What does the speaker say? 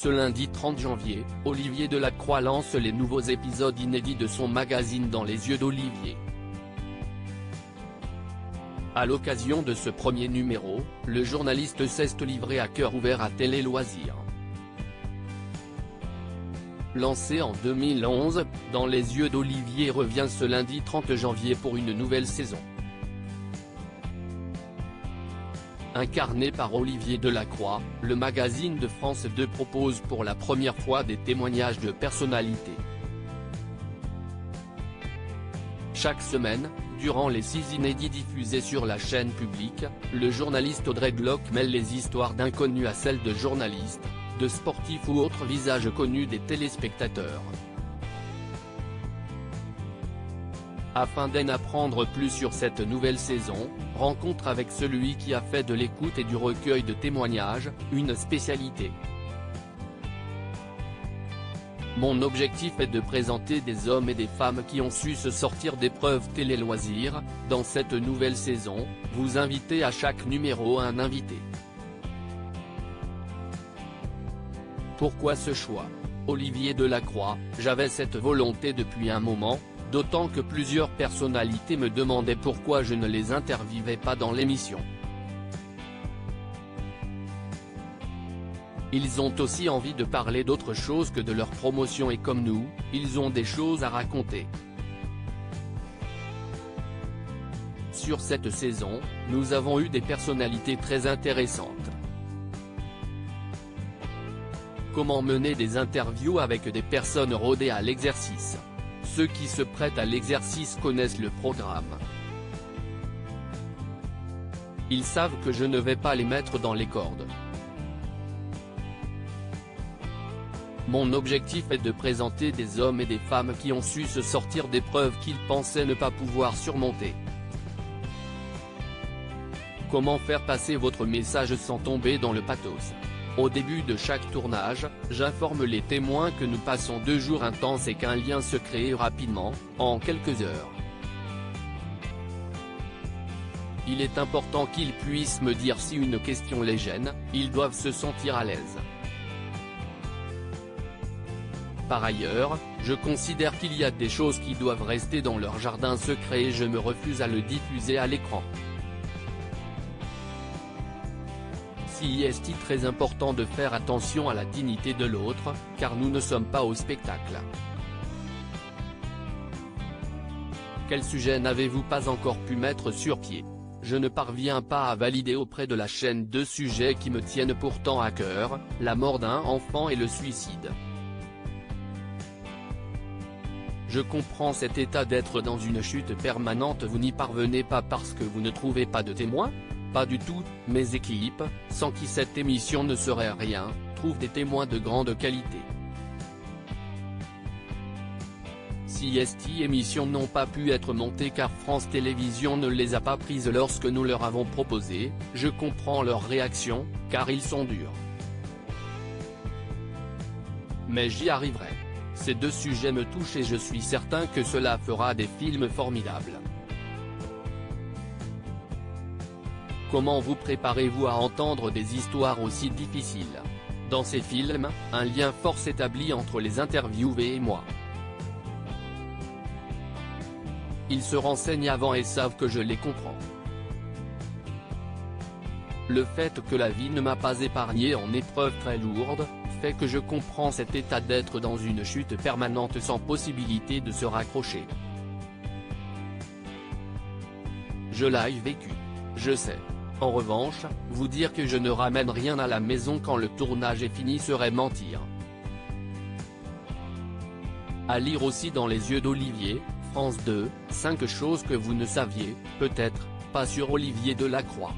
Ce lundi 30 janvier, Olivier Delacroix lance les nouveaux épisodes inédits de son magazine Dans les yeux d'Olivier. À l'occasion de ce premier numéro, le journaliste s'est livré à cœur ouvert à Télé Loisirs. Lancé en 2011, Dans les yeux d'Olivier revient ce lundi 30 janvier pour une nouvelle saison. Incarné par Olivier Delacroix, le magazine de France 2 propose pour la première fois des témoignages de personnalités. Chaque semaine, durant les 6 inédits diffusés sur la chaîne publique, le journaliste Audrey Glock mêle les histoires d'inconnus à celles de journalistes, de sportifs ou autres visages connus des téléspectateurs. Afin d'en apprendre plus sur cette nouvelle saison, rencontre avec celui qui a fait de l'écoute et du recueil de témoignages, une spécialité. Mon objectif est de présenter des hommes et des femmes qui ont su se sortir d'épreuves Télé Loisirs. Dans cette nouvelle saison, vous invitez à chaque numéro un invité. Pourquoi ce choix? Olivier Delacroix, j'avais cette volonté depuis un moment, d'autant que plusieurs personnalités me demandaient pourquoi je ne les interviewais pas dans l'émission. Ils ont aussi envie de parler d'autre chose que de leur promotion et comme nous, ils ont des choses à raconter. Sur cette saison, nous avons eu des personnalités très intéressantes. Comment mener des interviews avec des personnes rodées à l'exercice? Ceux qui se prêtent à l'exercice connaissent le programme. Ils savent que je ne vais pas les mettre dans les cordes. Mon objectif est de présenter des hommes et des femmes qui ont su se sortir d'épreuves qu'ils pensaient ne pas pouvoir surmonter. Comment faire passer votre message sans tomber dans le pathos? Au début de chaque tournage, j'informe les témoins que nous passons 2 jours intenses et qu'un lien se crée rapidement, en quelques heures. Il est important qu'ils puissent me dire si une question les gêne, ils doivent se sentir à l'aise. Par ailleurs, je considère qu'il y a des choses qui doivent rester dans leur jardin secret et je me refuse à le diffuser à l'écran. Il est très important de faire attention à la dignité de l'autre, car nous ne sommes pas au spectacle. Quel sujet n'avez-vous pas encore pu mettre sur pied? Je ne parviens pas à valider auprès de la chaîne 2 sujets qui me tiennent pourtant à cœur, la mort d'un enfant et le suicide. Je comprends cet état d'être dans une chute permanente. Vous n'y parvenez pas parce que vous ne trouvez pas de témoins? Pas du tout, mes équipes, sans qui cette émission ne serait rien, trouvent des témoins de grande qualité. Si ces émissions n'ont pas pu être montées car France Télévisions ne les a pas prises lorsque nous leur avons proposé, je comprends leur réaction, car ils sont durs. Mais j'y arriverai. Ces 2 sujets me touchent et je suis certain que cela fera des films formidables. Comment vous préparez-vous à entendre des histoires aussi difficiles? Dans ces films, un lien fort s'établit entre les interviewés et moi. Ils se renseignent avant et savent que je les comprends. Le fait que la vie ne m'a pas épargné en épreuves très lourdes, fait que je comprends cet état d'être dans une chute permanente sans possibilité de se raccrocher. Je l'ai vécu. Je sais. En revanche, vous dire que je ne ramène rien à la maison quand le tournage est fini serait mentir. À lire aussi Dans les yeux d'Olivier, France 2, 5 choses que vous ne saviez, peut-être, pas sur Olivier Delacroix.